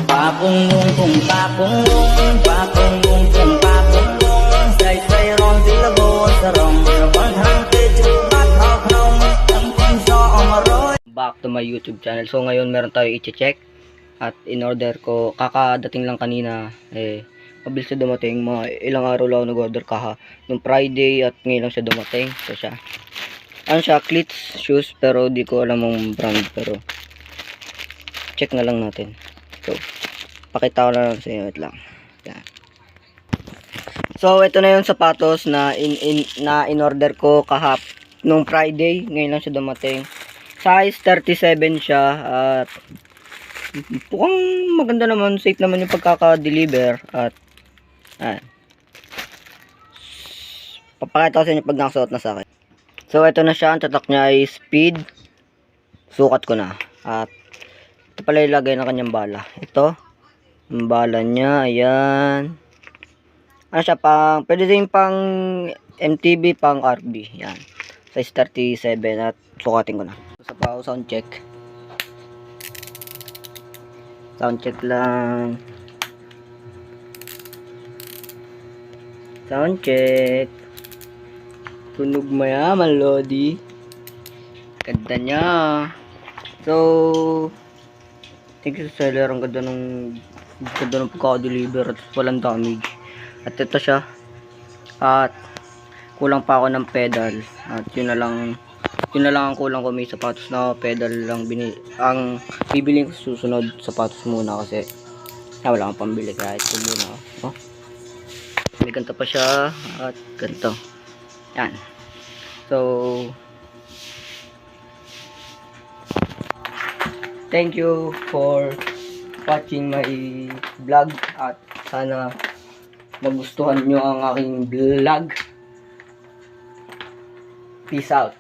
Papungung kung papungung, papungung kung papungung, say ron silago sarong, rabang hangke jubat hakrong, ang pinso omaroy. Back to my YouTube channel. So ngayon meron tayo i-check at in order ko, kakadating lang kanina, mabilis siya dumating, mga ilang araw lang nag-order kaha nung Friday at ngayon lang siya dumating. So siya, ano siya, cleats shoes pero di ko alam ang brand, pero check na lang natin. So pakita ko na lang sa inyo, wait lang. Yan. So ito na yung sapatos na in order ko kahap nung Friday, ngayon lang siya dumating. Size 37 siya at mukhang maganda naman, safe naman yung pagkaka-deliver at papakita ko sa inyo pag nakasuot na sa akin. So ito na siya, ang tatak niya ay speed. Sukat ko na. At ito pala ilagay na kanyang bala. Ito, ang bala niya, ayan. Ano siya, pwede din pang MTB, pang RB. Yan. Size 37 at sukatin ko na. Sa pa sound check. Sound check lang. Sound check. Tunog mayaman, Lodi. Ganda niya. So, thank you sa seller. Ang ganda ng pagkaka-deliver at walang damage. At ito siya. At kulang pa ako ng pedal. At yun na lang ang kulang ko. May sapatos na pedal lang ang bibiling ko susunod. Sapatos muna kasi wala akong pambili kahit ito muna. Oh. May ganito pa siya at ganito. Yan. So thank you for watching my vlog at sana magustuhan nyo ang aking vlog. Peace out.